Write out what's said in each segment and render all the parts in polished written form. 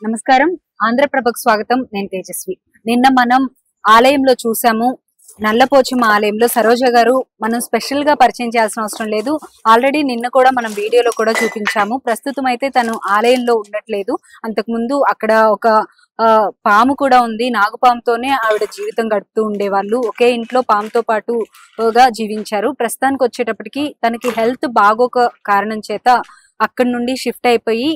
నమస్కారం, ఆంధ్రప్రభకు స్వాగతం. నేను తేజస్వి. నిన్న మనం ఆలయంలో చూసాము, నల్లపోచమ్మ ఆలయంలో సరోజ గారు మనం స్పెషల్ గా పరిచయం చేయాల్సిన అవసరం లేదు. ఆల్రెడీ నిన్న కూడా మనం వీడియోలో కూడా చూపించాము. ప్రస్తుతం అయితే తను ఆలయంలో ఉండట్లేదు. అంతకు ముందు అక్కడ ఒక పాము కూడా ఉంది. నాగుపాముతోనే ఆవిడ జీవితం గడుపుతూ ఉండేవాళ్ళు. ఒకే ఇంట్లో పాముతో పాటుగా జీవించారు. ప్రస్తుతానికి వచ్చేటప్పటికి తనకి హెల్త్ బాగోక కారణం చేత అక్కడి నుండి షిఫ్ట్ అయిపోయి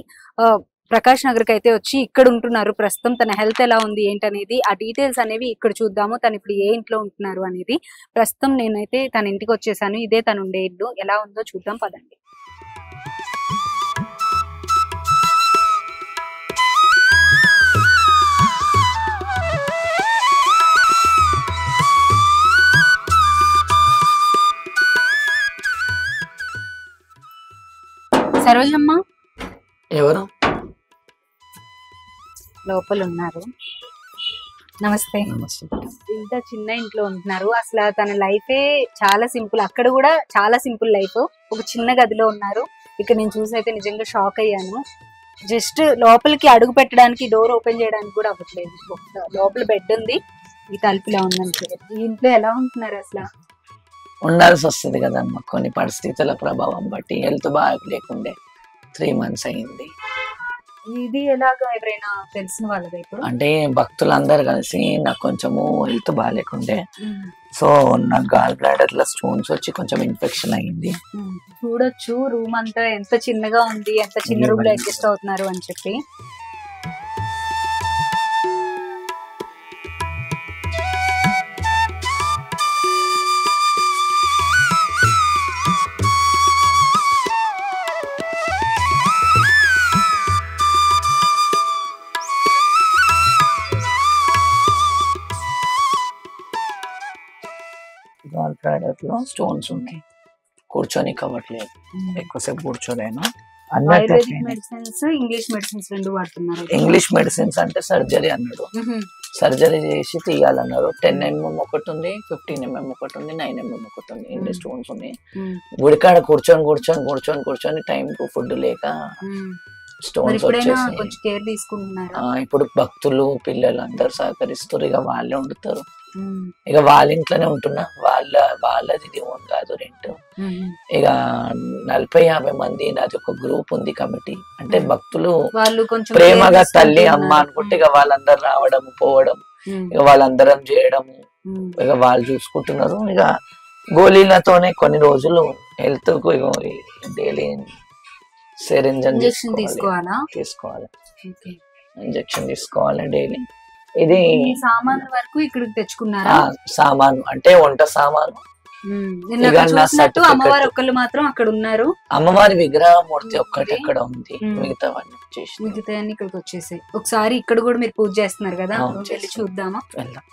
ప్రకాష్ నగర్ కి అయితే వచ్చి ఇక్కడ ఉంటున్నారు. ప్రస్తుతం తన హెల్త్ ఎలా ఉంది ఏంటనేది ఆ డీటెయిల్స్ అనేవి ఇక్కడ చూద్దాము. తను ఇప్పుడు ఏ ఇంట్లో ఉంటున్నారు అనేది. ప్రస్తుతం నేనైతే తన ఇంటికి వచ్చేసాను. ఇదే తను ఉండే ఇల్లు. ఎలా ఉందో చూద్దాం పదండి. సరోజమ్మ ఎవరు లోపల ఉన్నారు. నమస్తే. ఇంత చిన్న ఇంట్లో ఉంటున్నారు. అసలు తన లైఫే చాలా సింపుల్. అక్కడ కూడా చాలా సింపుల్ లైఫ్. ఒక చిన్న గదిలో ఉన్నారు. ఇక్కడ నేను చూసి అయితే నిజంగా షాక్ అయ్యాను. జస్ట్ లోపలికి అడుగు పెట్టడానికి డోర్ ఓపెన్ చేయడానికి కూడా అవ్వట్లేదు. లోపల బెడ్ ఉంది, ఈ తలుపులా ఉందని. ఈ ఇంట్లో ఎలా ఉంటున్నారు అసలు? ఉండాల్సి వస్తుంది కదమ్మా, కొన్ని పరిస్థితుల ప్రభావం బట్టి. హెల్త్ బాగా లేకుండే 3 months అయింది. ఇది ఎలాగా ఎవరైనా తెలిసిన వాళ్ళదా? ఇప్పుడు అంటే భక్తులందరూ కలిసి నాకు కొంచెము హెల్త్ బాగాలేకుండే, సో నాకు గాల్ బ్లాడర్ లో స్టోన్స్ వచ్చి కొంచెం ఇన్ఫెక్షన్ అయింది. చూడొచ్చు రూమ్ అంతా ఎంత చిన్నగా ఉంది, ఎంత చిన్న రూమ్ లో అడ్జస్ట్ అవుతున్నారు అని చెప్పి. గాల్ బ్లాడర్ లో స్టోన్స్ ఉన్నాయి, కూర్చొని కవ్వట్లేదు, ఎక్కువసేపు కూర్చోలేను. ఆయుర్వేదిక్ మెడిసిన్స్, ఇంగ్లీష్ మెడిసిన్స్ రెండు వాడుతున్నారు. ఇంగ్లీష్ మెడిసిన్స్ అంటే సర్జరీ అన్నాడు. సర్జరీ చేసి తీయాలన్నారు. 10 mm ఒకటి ఉంది, 15 mm ఒకటి ఉంది, 9 mm ఒకటి ఉంది. ఇన్ని స్టోన్స్ ఉన్నాయి. గుడికాడ కూర్చొని టైం కు ఫుడ్ లేక స్టోన్స్ వచ్చేసి. ఇప్పుడు భక్తులు పిల్లలు అందరు సహకరిస్తారు. ఇక వాళ్ళే వండుతారు. ఇక వాళ్ళ ఇంట్లోనే ఉంటున్నా. వాళ్ళది ఇది ఓన్ కాదు, రెంట్. ఇక 40-50 మంది నాది ఒక గ్రూప్ ఉంది, కమిటీ. అంటే భక్తులు ప్రేమగా తల్లి అమ్మ అనుకుంటే ఇక వాళ్ళందరూ రావడం పోవడం, ఇక వాళ్ళందరం చేయడము, ఇక వాళ్ళు చూసుకుంటున్నారు. ఇక గోళీలతోనే కొన్ని రోజులు హెల్త్ కు డైలీ ఇంజెక్షన్ తీసుకోవాలి డైలీ. ఇది సామాన్ల వరకు ఇక్కడికి తెచ్చుకున్నారా? సామాను అంటే వంట సామాను. అమ్మవారి ఒక్కళ్ళు మాత్రం అక్కడ ఉన్నారు. అమ్మవారి విగ్రహమూర్తి ఒక్కటి అక్కడ ఉంది, మిగతా ఇక్కడికి వచ్చేసి. ఒకసారి ఇక్కడ కూడా మీరు పూజ చేస్తున్నారు కదా, వెళ్ళి చూద్దామా? వెళ్దాం.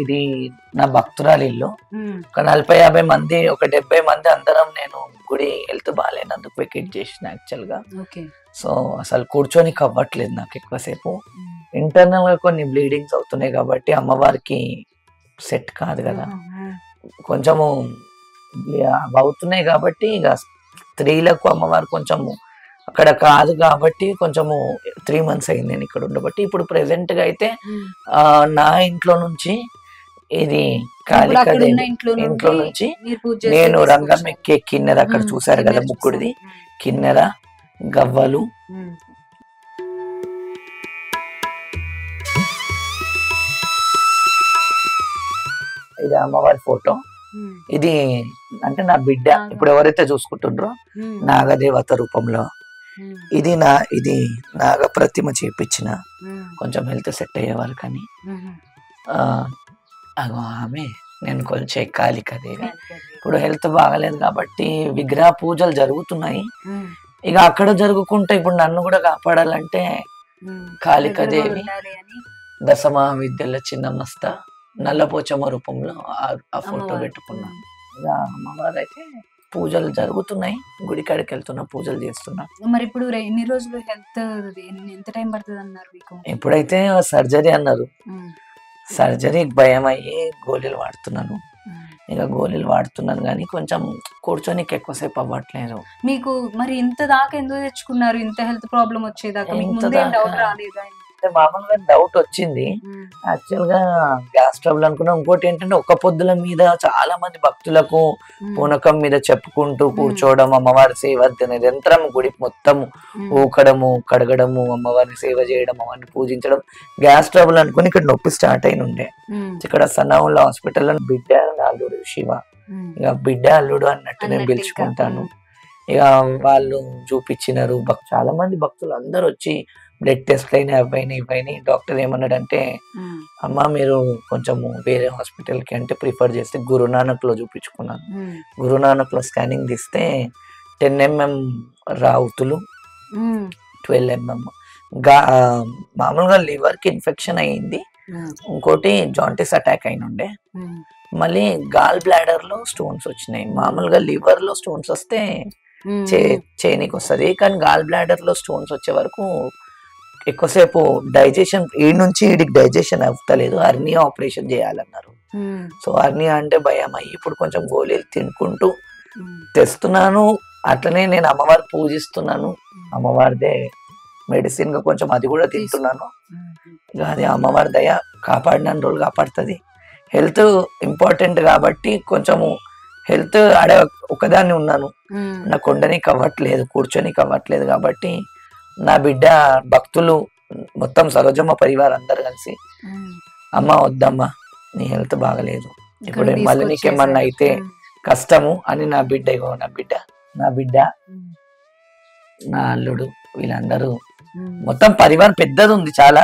ఇది నా భక్తురాలి ఇల్లు. ఒక 40-50 మంది, ఒక 70 మంది అందరం. నేను గుడి హెల్త్ బాగాలేనందుకు వెకేట్ చేసిన యాక్చువల్ గా. సో అసలు కూర్చొని కవ్వట్లేదు నాకు ఎక్కువసేపు. ఇంటర్నల్ గా కొన్ని బ్లీడింగ్స్ అవుతున్నాయి కాబట్టి అమ్మవారికి సెట్ కాదు కదా, కొంచెము అవుతున్నాయి కాబట్టి ఇక స్త్రీలకు అమ్మవారు కొంచెము అక్కడ కాదు కాబట్టి కొంచెము 3 months అయింది నేను ఇక్కడ ఉండబట్టి. ఇప్పుడు ప్రెసెంట్ గా అయితే నా ఇంట్లో నుంచి, ఇది కాళికాదేవి ఇంట్లో నుంచి నేను రంగం ఎక్కే కిన్నెర, అక్కడ చూసారు కదా ముక్కుడిది కిన్నెర, గవ్వలు, ఇది అమ్మవారి ఫోటో. ఇది అంటే నా బిడ్డ ఇప్పుడు ఎవరైతే చూసుకుంటుండ్రో నాగదేవత రూపంలో. ఇది నాగ ప్రతిమ చేపించిన, కొంచెం హెల్త్ సెట్ అయ్యే వరకు అని. ఆమె నేను కొంచెం కాళికాదేవి. ఇప్పుడు హెల్త్ బాగలేదు కాబట్టి విగ్రహ పూజలు జరుగుతున్నాయి. ఇక అక్కడ జరుగుకుంటే ఇప్పుడు నన్ను కూడా కాపాడాలంటే కాళికాదేవి, దశమహావిద్యల చిన్నమస్త, నల్లపోచమ్మ రూపంలో ఆ ఫోటో పెట్టుకున్నాను. ఇక అమ్మవారు అయితే పూజలు జరుగుతున్నాయి, గుడికాడికి వెళ్తున్నా, పూజలు చేస్తున్నా. మరి ఇప్పుడు ఎన్ని రోజులు హెల్త్ ఎంత టైం పడుతుంది అన్నారు మీకు? ఇప్పుడైతే సర్జరీ అన్నారు. సర్జరీకి భయం అయ్యి గోళీలు వాడుతున్నాను. ఇక గోళీలు వాడుతున్నాను కానీ కొంచెం కూర్చొనికి ఎక్కువసేపు అవ్వట్లేదు. మీకు మరి ఇంత దాకా ఎందుకు తెచ్చుకున్నారు? ఇంత హెల్త్ ప్రాబ్లం వచ్చేదాకా మీకు ఇంత ముందే దాకా డౌట్ రాలేదా? అంటే మామూలుగా డౌట్ వచ్చింది. యాక్చువల్ గా గ్యాస్ ట్రబుల్ అనుకున్నా. ఇంకోటి ఏంటంటే ఒక్క పొద్దుల మీద చాలా మంది భక్తులకు పూనకం మీద చెప్పుకుంటూ కూర్చోవడం, అమ్మవారి సేవ నిరంతరం గుడి మొత్తం ఊకడము, కడగడము, అమ్మవారిని సేవ చేయడం, అమ్మవారిని పూజించడం. గ్యాస్ ట్రబుల్ అనుకుని ఇక్కడ నొప్పి స్టార్ట్ అయిన ఉండే. ఇక్కడ సన్నావుల హాస్పిటల్లో బిడ్డ అల్లుడు శివ, ఇక బిడ్డ అల్లుడు అన్నట్టు నేను పిలుచుకుంటాను. ఇక వాళ్ళు చూపించినారు. చాలా మంది భక్తులు అందరు వచ్చి బ్లడ్ టెస్ట్ అయినా ఇవైనా డాక్టర్ ఏమన్నాడంటే, అమ్మ మీరు కొంచెం వేరే హాస్పిటల్కి అంటే ప్రిఫర్ చేస్తే గురునానక్ లో చూపించుకున్నాను. గురునానక్ లో స్కానింగ్ తీస్తే 10 mm రావుతులు, 12 mm మామూలుగా లివర్ కి ఇన్ఫెక్షన్ అయ్యింది. ఇంకోటి జాంటిస్ అటాక్ అయిన ఉండే. మళ్ళీ గాల్ బ్లాడర్ లో స్టోన్స్ వచ్చినాయి. మామూలుగా లివర్ లో స్టోన్స్ వస్తే చేయనికి వస్తుంది, కానీ గాల్ బ్లాడర్ లో స్టోన్స్ వచ్చే వరకు ఎక్కువసేపు డైజెషన్ నుంచి వీడికి డైజెషన్ అవ్వలేదు. హర్నియా ఆపరేషన్ చేయాలన్నారు. సో హర్నియా అంటే భయం అయ్యి ఇప్పుడు కొంచెం గోళీలు తినుకుంటూ తెస్తున్నాను. అట్లనే నేను అమ్మవారు పూజిస్తున్నాను. అమ్మవారిదే మెడిసిన్ గా కొంచెం అది కూడా తింటున్నాను. ఇక అది అమ్మవారి దయ కాపాడిన రోజులు కాపాడుతుంది. హెల్త్ ఇంపార్టెంట్ కాబట్టి కొంచెము హెల్త్ ఆడ ఒకదాన్ని ఉన్నాను. నా కొండనికి అవ్వట్లేదు, కూర్చొనికి అవ్వట్లేదు కాబట్టి నా బిడ్డ భక్తులు మొత్తం సరోజమ్మ పరివారం అందరు కలిసి, అమ్మ వద్దమ్మా నీ హెల్త్ బాగలేదు, ఇప్పుడు మళ్ళీ నీకేమన్నా అయితే కష్టము అని నా బిడ్డ నా అల్లుడు వీళ్ళందరూ మొత్తం పరివారం పెద్దది ఉంది, చాలా.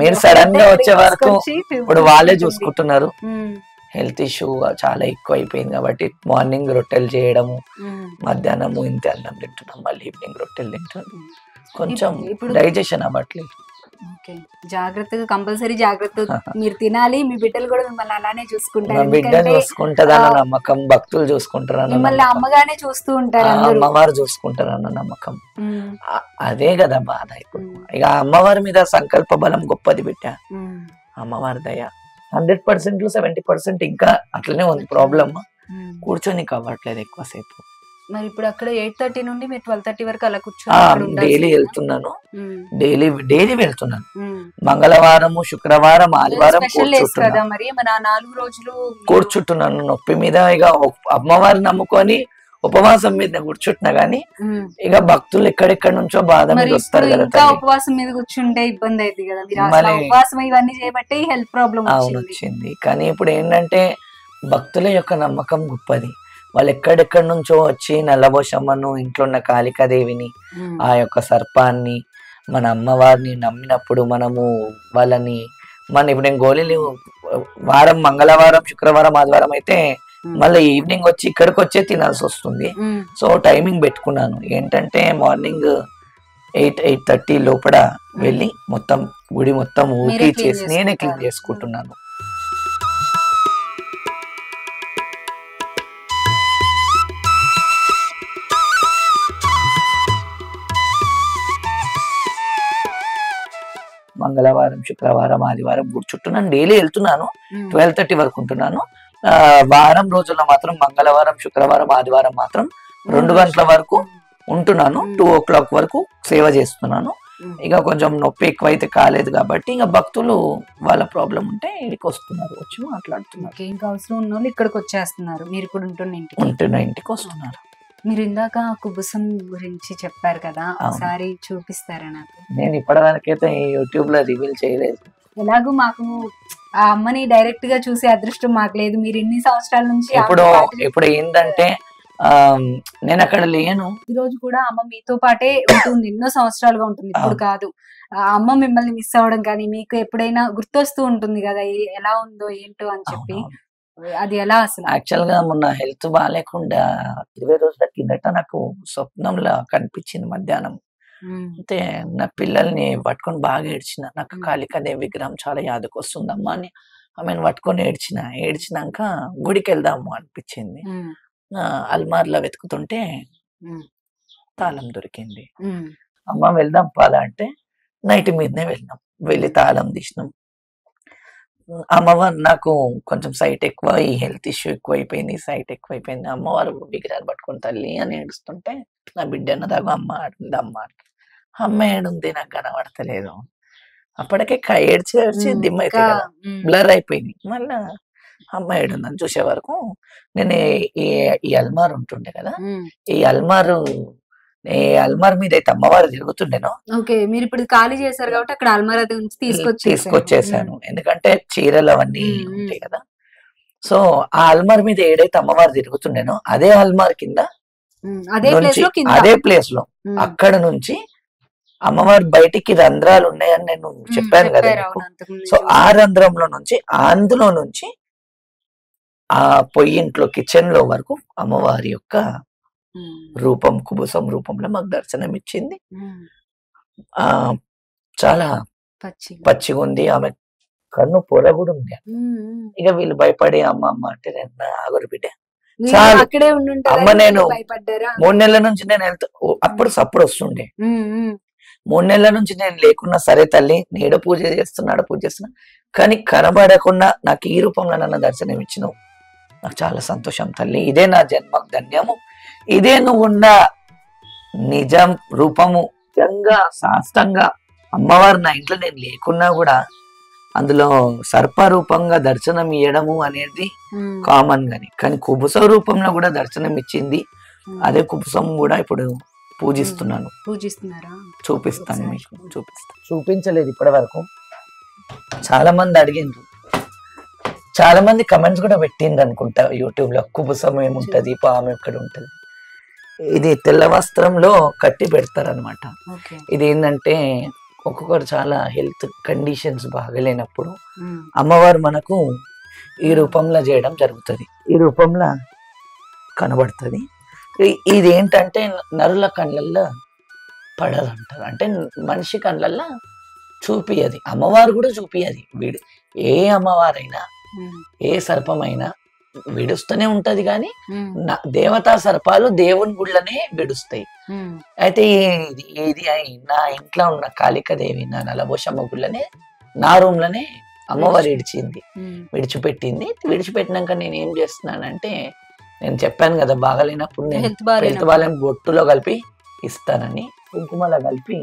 మీరు సడన్ గా వచ్చే వరకు ఇప్పుడు వాళ్ళే చూసుకుంటున్నారు. హెల్త్ ఇష్యూ చాలా ఎక్కువ అయిపోయింది కాబట్టి మార్నింగ్ రొట్టెలు చేయడము, మధ్యాహ్నము ఇంత అన్నం తింటున్నాం, మళ్ళీ ఈవినింగ్ రొట్టెలు తింటున్నాం. కొంచెం డైజెషన్ అవ్వట్లేదు. జాగ్రత్తగా, కంపల్సరీ జాగ్రత్త మీరు తినాలి. మీ బిడ్డలు కూడా మిమ్మల్ని అలానే చూసుకుంటారు. బిడ్డ చూసుకుంటారన్న నమ్మకం, భక్తులు చూసుకుంటారన్న మిమ్మల్ని అమ్మగానే చూస్తూ ఉంటారు, అమ్మవారు చూసుకుంటారన్న నమ్మకం. అదే కదా బాధ. ఇప్పుడు ఇక అమ్మవారి మీద సంకల్ప బలం గొప్పది బిడ్డ. అమ్మవారి దయ 100% 70% ఇంకా అట్లనే ఉంది ప్రాబ్లమ్. కూర్చొని కావట్లేదు ఎక్కువసేపు. మరి ఇప్పుడు అక్కడ 8:30 నుండి మీరు 12:30 వరకు అలా కూర్చొని డైలీ వెళ్తున్నాను. డైలీ వెళ్తున్నాను. మంగళవారము, శుక్రవారం, ఆదివారం కూర్చుంటున్నాను నొప్పి మీద. ఇక అమ్మవారిని నమ్ముకొని ఉపవాసం మీద కూర్చుంటున్నా గానీ ఇక భక్తులు ఎక్కడెక్కడ నుంచో బాధ మీద వస్తారు కదా. ఉపవాసం మీద కూర్చుంటే ఇబ్బంది అయింది కదా, ఉపవాసం ఇవన్నీ చేయబట్టి హెల్త్ ప్రాబ్లం వచ్చింది. కానీ ఇప్పుడు ఏంటంటే భక్తుల యొక్క నమ్మకం గొప్పది. వాళ్ళు ఎక్కడెక్కడి నుంచో వచ్చి నల్లబోషమ్మను, ఇంట్లో ఉన్న కాళికాదేవిని, ఆ యొక్క సర్పాన్ని, మన అమ్మవారిని నమ్మినప్పుడు మనము వాళ్ళని ఇప్పుడు నేను గోళీలు వారం మంగళవారం, శుక్రవారం, ఆదివారం అయితే మళ్ళీ ఈవినింగ్ వచ్చి ఇక్కడికి వచ్చే తినాల్సి వస్తుంది. సో టైమింగ్ పెట్టుకున్నాను ఏంటంటే మార్నింగ్ 8-8:30 లోపల వెళ్ళి మొత్తం గుడి మొత్తం ఊకి చేసి నేనే క్లీన్ చేసుకుంటున్నాను. మంగళవారం, శుక్రవారం, ఆదివారం గుడి చుట్టూ డైలీ వెళ్తున్నాను. 12:30 వరకు ఉంటున్నాను. వారం రోజుల్లో మాత్రం మంగళవారం, శుక్రవారం, ఆదివారం మాత్రం 2 గంటల వరకు ఉంటున్నాను. 2 o'clock వరకు సేవ చేస్తున్నాను. ఇక కొంచెం నొప్పి ఎక్కువైతే కాలేదు కాబట్టి ఇక భక్తులు వాళ్ళ ప్రాబ్లం ఉంటే ఇక్కడికి వస్తున్నారు, వచ్చి మాట్లాడుతున్నారు. ఇంకా అవసరం ఉన్న వాళ్ళు ఇక్కడికి వచ్చేస్తున్నారు. మీరు ఇప్పుడు ఉంటున్న ఇంటికి వస్తున్నారు. మీరు ఇందాక కుబుసం గురించి చెప్పారు కదా, ఒకసారి చూపిస్తారా నాకు? నేను ఇప్పటివరకైతే యూట్యూబ్ లో రివీల్ చేయలేదు. ఎలాగో మాకు ఆ అమ్మని డైరెక్ట్ గా చూసే అదృష్టం మాకు లేదు. మీరు ఇన్ని సంవత్సరాల నుంచి ఇప్పుడు ఏంటంటే నేను అక్కడ లేను. ఈ రోజు కూడా అమ్మ మీతో పాటే ఉంటుంది, ఎన్నో సంవత్సరాలుగా ఉంటుంది. ఇప్పుడు కాదు, అమ్మ మిమ్మల్ని మిస్ అవ్వడం కానీ మీకు ఎప్పుడైనా గుర్తొస్తూ ఉంటుంది కదా, ఎలా ఉందో ఏంటో అని చెప్పి. అది ఎలా అసలు? యాక్చువల్ గా మొన్న హెల్త్ బాగాలేకుండా 20 రోజుల కిందట నాకు స్వప్నంలా కనిపించింది మధ్యాహ్నం. అంటే నా పిల్లల్ని పట్టుకొని బాగా ఏడ్చిన. నాకు కాళికాదేవి విగ్రహం చాలా యాదకు వస్తుందమ్మా అని ఆమెను పట్టుకొని ఏడ్చినాక గుడికి వెళ్దాము అనిపించింది. అల్మార్లో వెతుకుతుంటే తాళం దొరికింది. అమ్మ వెళ్దాం పాదా అంటే నైట్ మీదనే వెళ్ళినాం. వెళ్ళి తాళం తీసినాం. అమ్మవారు నాకు కొంచెం సైట్ ఎక్కువ, ఈ హెల్త్ ఇష్యూ ఎక్కువ అయిపోయింది, సైట్ ఎక్కువ అయిపోయింది, అమ్మవారు విగ్రహాలు పట్టుకొని తల్లి అని ఏడుస్తుంటే నా బిడ్డ అన్నదాకా అమ్మ ఆడుంది, అమ్మ ఏడుంది నాకు కనబడతలేదు. అప్పటికే ఏడ్చి ఏడ్చి దిమ్మ అయితే కదా బ్లర్ అయిపోయింది. మళ్ళా అమ్మ ఏడుందని చూసే వరకు నేను ఈ అల్మార్ ఉంటుండే కదా, ఈ అల్మార్ మీద అయితే అమ్మవారు తిరుగుతుండేనో. ఓకే, మీరు ఇప్పుడు ఖాళీ చేశారు కాబట్టి అక్కడ అల్మారా నుంచి తీసుకొచ్చేసాను, ఎందుకంటే చీరలు అవన్నీ ఉంటాయి కదా. సో ఆ అల్మార్ మీద ఏడైతే అమ్మవారు తిరుగుతుండేనో అదే అల్మార్ కింద అదే ప్లేస్ లో అక్కడ నుంచి అమ్మవారు బయటికి రంధ్రాలు ఉన్నాయని నేను చెప్పాను కదా. సో ఆ రంధ్రంలో నుంచి అందులో నుంచి ఆ పొయ్యింట్లో కిచెన్ లో వరకు అమ్మవారి యొక్క రూపం కుబుసం రూపంలో మాకు దర్శనం ఇచ్చింది. ఆ చాలా పచ్చిగా ఉంది, ఆమె కన్ను పొర కూడా ఉంది. ఇక వీళ్ళు భయపడి అమ్మ అమ్మ అంటే నేను ఆగురు బిడ్డ చాలు అమ్మ, నేను 3 నెలల నుంచి నేను వెళ్తా, అప్పుడు సప్పుడు వస్తుండే. 3 నెలల నుంచి నేను లేకున్నా సరే తల్లి నీడ పూజ చేస్తున్నా కానీ కనబడకుండా నాకు ఈ రూపంలో నన్ను దర్శనం ఇచ్చినావు, నాకు చాలా సంతోషం తల్లి, ఇదే నా జన్మకు ధన్యము, ఇదే నువ్వున్న నిజం రూపము. నిజంగా శాస్త్రంగా అమ్మవారు నా ఇంట్లో నేను లేకున్నా కూడా అందులో సర్పరూపంగా దర్శనం ఇవ్వడము అనేది కామన్ గాని, కానీ కుబుస రూపంలో కూడా దర్శనం ఇచ్చింది. అదే కుబుసం కూడా ఇప్పుడు పూజిస్తున్నారా? చూపిస్తాను మీకు, చూపించలేదు ఇప్పటి వరకు. చాలా మంది అడిగిండ్రు, చాలా మంది కమెంట్స్ కూడా పెట్టిండ్రు అనుకుంటా యూట్యూబ్ లో, కుబుసం ఏముంటది, పాము ఎక్కడ ఉంటది. ఇది తెల్ల వస్త్రంలో కట్టి పెడతారనమాట. ఇది ఏంటంటే ఒక్కొక్కరు చాలా హెల్త్ కండిషన్స్ బాగలేనప్పుడు అమ్మవారు మనకు ఈ రూపంలో చేయడం జరుగుతుంది, ఈ రూపంలో కనబడుతుంది. ఇది ఏంటంటే నరుల కళ్ళల్లో పడదంటారు, అంటే మనిషి కళ్ళల్లో చూపియది, అమ్మవారు కూడా చూపియది. ఏ అమ్మవారైనా ఏ సర్పమైనా విడుస్తూనే ఉంటది, కానీ దేవతా సర్పాలు దేవుని గుళ్ళనే విడుస్తాయి. అయితే ఇది నా ఇంట్లో ఉన్న కాళికాదేవి, నా నలభోషమ్మ గుళ్ళనే, నా రూమ్ లోనే అమ్మవారు విడిచిపెట్టింది. విడిచిపెట్టినాక నేను ఏం చేస్తున్నానంటే, నేను చెప్పాను కదా బాగాలేనప్పుడు నేను హెల్త్ బాగాలేని బొట్టులో కలిపి ఇస్తానని, కుంకుమలో కలిపి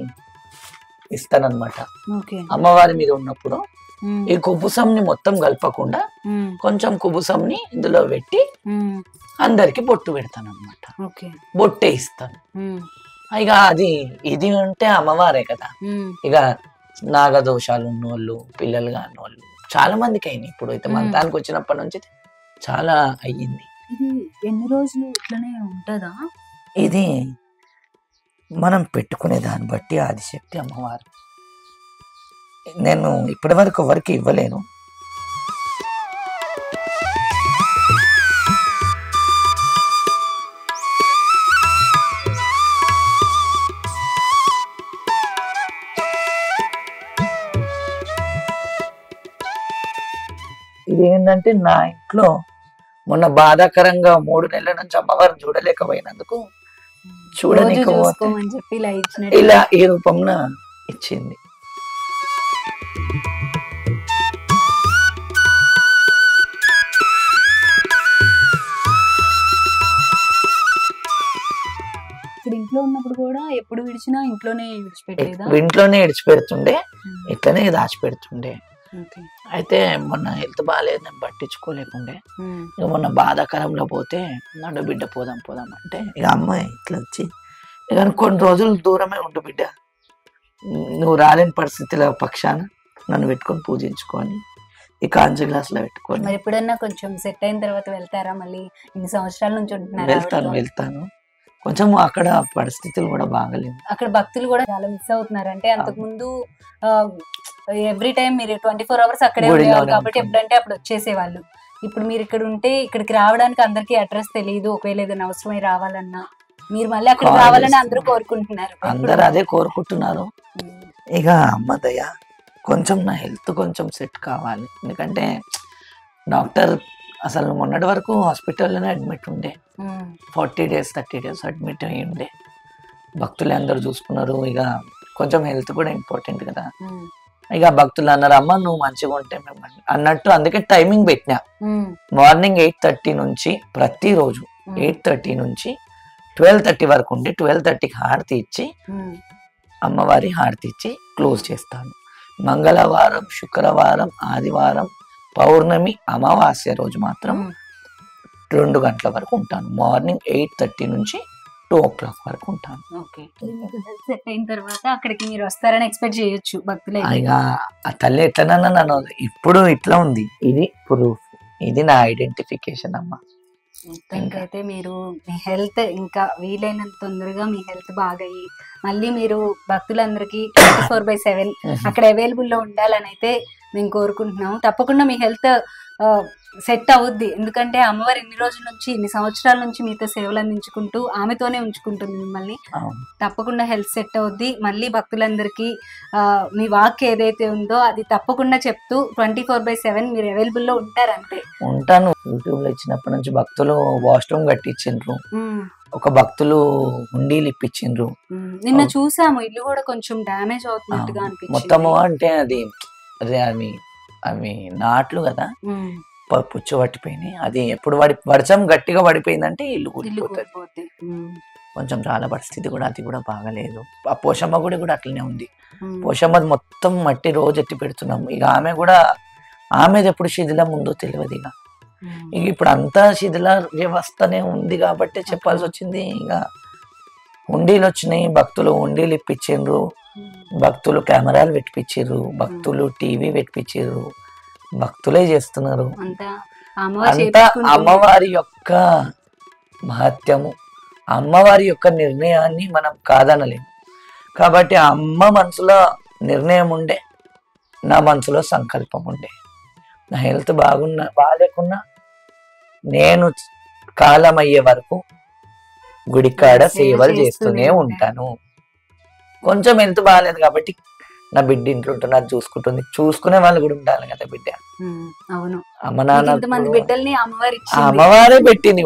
ఇస్తానన్నమాట. అమ్మవారి మీద ఉన్నప్పుడు ఈ కుబుసంని మొత్తం కలపకుండా కొంచెం కుబుసంని ఇందులో పెట్టి అందరికి బొట్టు పెడతాను అనమాట, బొట్టే ఇస్తాను. ఇక ఇది అంటే అమ్మవారే కదా. ఇక నాగదోషాలు ఉన్నోళ్ళు, పిల్లలు కానోళ్ళు చాలా మందికి అయినాయి. ఇప్పుడు అయితే మంతానికి వచ్చినప్పటి నుంచి చాలా అయ్యింది. ఎన్ని రోజులు ఇట్లనే ఉంటుందా? ఇది మనం పెట్టుకునే దాన్ని బట్టి ఆదిశక్తి అమ్మవారు. నేను ఇప్పటి వరకు ఎవరికి ఇవ్వలేను. ఇది ఏంటంటే నా ఇంట్లో మొన్న బాధాకరంగా 3 నెలల నుంచి అమ్మవారిని చూడలేకపోయినందుకు చూడలేకపోతే ఇలా ఈ రూపంలో ఇచ్చింది. ఇంట్లో ఉన్నప్పుడు కూడా ఎప్పుడు విడిచినా ఇంట్లోనే విడిచిపెడుతుండే, ఇట్లనే దాచిపెడుతుండే. అయితే మొన్న హెల్త్ బాగాలేదు, నేను పట్టించుకోలేకుండే. ఇక మొన్న బాధాకరంలో పోతే నన్ను బిడ్డ పోదాం అంటే ఇక అమ్మాయి ఇట్లా వచ్చి, ఇక కొన్ని రోజులు దూరమే ఉండు బిడ్డ, నువ్వు రాలేని పరిస్థితుల పక్షాన నన్ను పెట్టుకొని పూజించుకొని ఈ కాంచి గ్లాస్ లో పెట్టుకొని. మరి ఎప్పుడన్నా కొంచెం సెట్ అయిన తర్వాత వెళ్తారా? మళ్ళీ ఇన్ని సంవత్సరాల నుంచి ఉంటున్నారు? వెళ్తాను. కొంచెం అక్కడ పరిస్థితులు కూడా బాగలేవు, అక్కడ భక్తులు కూడా చాలా మిస్ అవుతున్నారు. అంటే అంతకు ముందు ఎవ్రీ టైం మీరు 24 hours అక్కడే ఉండేవాళ్ళు కాబట్టి ఎప్పుడంటే అప్పుడు వచ్చేసేవాళ్ళు. ఇప్పుడు మీరు ఇక్కడ ఉంటే ఇక్కడికి రావడానికి అందరికీ అడ్రస్ తెలియదు. ఒకవేళ ఏదైనా అవసరమై రావాలన్నా మీరు మళ్ళీ అక్కడికి రావాలని అందరూ కోరుకుంటున్నారు. అందరూ అదే కోరుకుంటున్నారు. ఇక అమ్మ దయ, కొంచెం నా హెల్త్ కొంచెం సెట్ కావాలి. ఎందుకంటే డాక్టర్ అసలు మొన్నటి వరకు హాస్పిటల్లోనే అడ్మిట్ ఉండే, 40 days 30 days అడ్మిట్ అయ్యి ఉండే. భక్తులు అందరూ చూసుకున్నారు. ఇక కొంచెం హెల్త్ కూడా ఇంపార్టెంట్ కదా, ఇక భక్తులు అన్నారు అమ్మ నువ్వు మంచిగా ఉంటే మేము అన్నట్టు, అందుకే టైమింగ్ పెట్టినా. మార్నింగ్ 8:30 నుంచి ప్రతిరోజు 8:30 నుంచి 12:30 వరకు ఉండి 12:30కి హారతి ఇచ్చి అమ్మవారి హారతి ఇచ్చి క్లోజ్ చేస్తాను. మంగళవారం, శుక్రవారం, ఆదివారం, పౌర్ణమి, అమావాస్య రోజు మాత్రం 2 గంటల వరకు ఉంటాను. మార్నింగ్ 8:30 నుంచి 2 o'clock వరకు ఉంటాను. ఓకే, సెట్ అయిన తర్వాత అక్కడికి మీరు వస్తారని ఎక్స్పెక్ట్ చేయొచ్చు భక్తులు. ఇక ఆ తల్లి ఎట్లనన్నా నన్ను ఇప్పుడు ఇట్లా ఉంది, ఇది ప్రూఫ్, ఇది నా ఐడెంటిఫికేషన్ అమ్మ. ఇంకైతే మీరు మీ హెల్త్ ఇంకా వీలైనంత తొందరగా మీ హెల్త్ బాగయ్యి మళ్ళీ మీరు భక్తులందరికీ 24/7 అక్కడ అవైలబుల్ లో ఉండాలని అయితే మేము కోరుకుంటున్నాము. తప్పకుండా మీ హెల్త్ సెట్ అవుద్ది, ఎందుకంటే అమ్మవారు ఇన్ని రోజుల నుంచి ఇన్ని సంవత్సరాల నుంచి మీతో సేవలు అందించుకుంటూ ఆమెతోనే ఉంచుకుంటుంది మిమ్మల్ని. తప్పకుండా హెల్త్ సెట్ అవుద్ది. మళ్ళీ భక్తులందరికీ మీ వాక్ ఏదైతే ఉందో అది తప్పకుండా చెప్తూ 24/7 మీరు అవైలబుల్ లో ఉంటారంటే. ఉంటాను. యూట్యూబ్ లో ఇచ్చినప్పటి నుంచి భక్తులు వాష్రూమ్ కట్టించిండ్రు, ఒక భక్తులు హుండీలు ఇప్పించిండ్రు. నిన్న చూసాము ఇల్లు కూడా కొంచెం డ్యామేజ్ అవుతున్నట్టుగా అనిపించింది. మొత్తము అంటే అది అవి నాట్లు కదా, పుచ్చు పట్టిపోయినాయి. అది ఎప్పుడు వర్షం గట్టిగా పడిపోయిందంటే ఇల్లు కూలిపోతుంది. కొంచెం చాలా పరిస్థితి కూడా అది కూడా బాగలేదు. ఆ పోషమ్మ గుడి కూడా అట్లనే ఉంది. పోషమ్మ మొత్తం మట్టి రోజు ఎత్తి పెడుతున్నాం. ఇక ఆమెది ఎప్పుడు శిథిలం ఉందో తెలియదు. ఇక ఇప్పుడు అంతా శిథిల వ్యవస్థనే ఉంది కాబట్టి చెప్పాల్సి వచ్చింది. ఇక హుండీలు వచ్చినాయి, భక్తులు హుండీలు ఇప్పించిండ్రు, భక్తులు కెమెరాలు పెట్టిపించారు, భక్తులు టీవీ పెట్టిపించారు, భక్తులే చేస్తున్నారు. అంతా అమ్మవారి యొక్క మహత్యము, అమ్మవారి యొక్క నిర్ణయాన్ని మనం కాదనలేము. కాబట్టి ఆ అమ్మ మనసులో నిర్ణయం ఉండే, నా మనసులో సంకల్పం ఉండే. నా హెల్త్ బాగాలేకున్నా నేను కాలం అయ్యే వరకు గుడికాడ సేవలు చేస్తూనే ఉంటాను. కొంచెం హెల్త్ బాగాలేదు కాబట్టి నా బిడ్డ ఇంట్లో ఉంటున్నారు, చూసుకుంటుంది. చూసుకునే వాళ్ళు కూడా ఉండాలి కదా బిడ్డ. అవును, అమ్మ నాన్న బిడ్డల్ని అమ్మవారే పెట్టింది.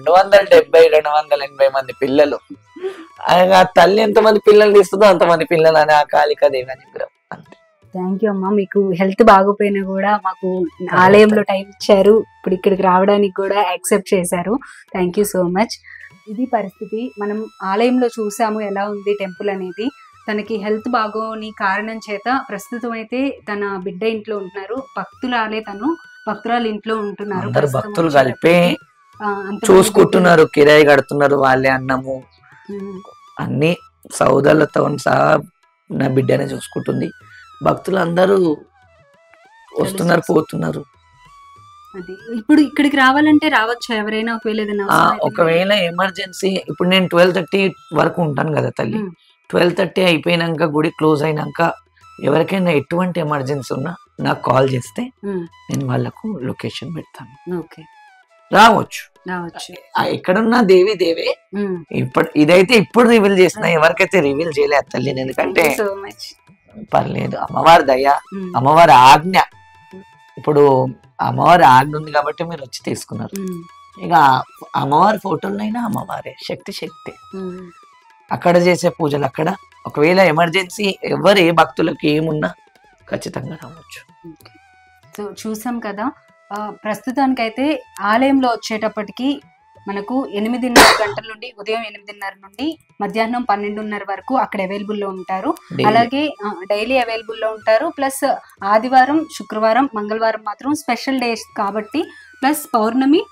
280 మంది పిల్లలు. ఆ తల్లి ఎంతమంది పిల్లలు తీస్తుందో అంతమంది పిల్లలు అని ఆ కాళికా దేవి అని అంతే. థ్యాంక్ యూ అమ్మ. మీకు హెల్త్ బాగోపోయినా కూడా మాకు ఆలయంలో టైం ఇచ్చారు, ఇప్పుడు ఇక్కడికి రావడానికి కూడా యాక్సెప్ట్ చేశారు. Thank you so much. ఇది పరిస్థితి. మనం ఆలయంలో చూసాము ఎలా ఉంది టెంపుల్ అనేది. తనకి హెల్త్ బాగోని కారణం చేత ప్రస్తుతం అయితే తన బిడ్డ ఇంట్లో ఉంటున్నారు, భక్తురాలు ఇంట్లో ఉంటున్నారు. భక్తులు కలిపే చూసుకుంటున్నారు, కిరాయి కడుతున్నారు, వాళ్ళే అన్నము అన్ని సౌదాలతో సహా నా బిడ్డనే చూసుకుంటుంది. భక్తులు అందరూ వస్తున్నారు, పోతున్నారు. ఇప్పుడు ఇక్కడికి రావాలంటే రావచ్చు ఎవరైనా, ఒకవేళ ఎమర్జెన్సీ. ఇప్పుడు నేను 12:30 వరకు ఉంటాను కదా తల్లి. 12:30 అయిపోయినాక గుడి క్లోజ్ అయినాక ఎవరికైనా ఎటువంటి ఎమర్జెన్సీ ఉన్నా నాకు కాల్ చేస్తే నేను వాళ్ళకు లొకేషన్ పెడతాను, రావచ్చు. ఎక్కడున్నా దేవే. ఇదైతే ఇప్పుడు రివీల్ చేసిన, ఎవరికైతే రివీల్ చేయలేదు తల్లి. ఎందుకంటే పర్లేదు, అమ్మవారి దయ, అమ్మవారి ఆజ్ఞ. ఇప్పుడు అమ్మవారి ఆజ్ఞ ఉంది కాబట్టి మీరు వచ్చి తీసుకున్నారు. ఇక అమ్మవారి ఫోటోలైనా అమ్మవారే, శక్తి. అక్కడ చేసే పూజలు అక్కడ. ఒకవేళ ఎమర్జెన్సీ ఎవరు ఏ భక్తులకు ఏమున్నా ఖచ్చితంగా రావచ్చు. సో చూసాం కదా, ప్రస్తుతానికైతే ఆలయంలో వచ్చేటప్పటికి మనకు 8:30 గంటల నుండి ఉదయం 8:30 నుండి మధ్యాహ్నం 12:30 వరకు అక్కడ అవైలబుల్ లో ఉంటారు. అలాగే డైలీ అవైలబుల్ లో ఉంటారు. ప్లస్ ఆదివారం, శుక్రవారం, మంగళవారం మాత్రం స్పెషల్ డేస్ కాబట్టి, ప్లస్ పౌర్ణమి,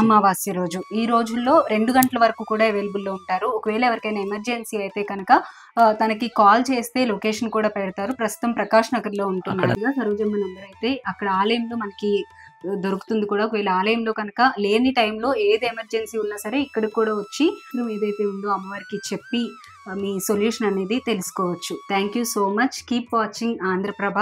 అమావాస్య రోజు, ఈ రోజుల్లో 2 గంటల వరకు కూడా అవైలబుల్ లో ఉంటారు. ఒకవేళ ఎవరికైనా ఎమర్జెన్సీ అయితే కనుక తనకి కాల్ చేస్తే లొకేషన్ కూడా పెడతారు. ప్రస్తుతం ప్రకాష్ నగర్ లో ఉంటున్నారు సరోజమ్మ నంబర్ అయితే అక్కడ ఆలయంలో మనకి దొరుకుతుంది కూడా. ఒకవేళ ఆలయంలో కనుక లేని టైంలో ఏది ఎమర్జెన్సీ ఉన్నా సరే ఇక్కడికి కూడా వచ్చి ఏదైతే ఉందో అమ్మవారికి చెప్పి మీ సొల్యూషన్ అనేది తెలుసుకోవచ్చు. Thank you so much. Keep watching Andhraprabha.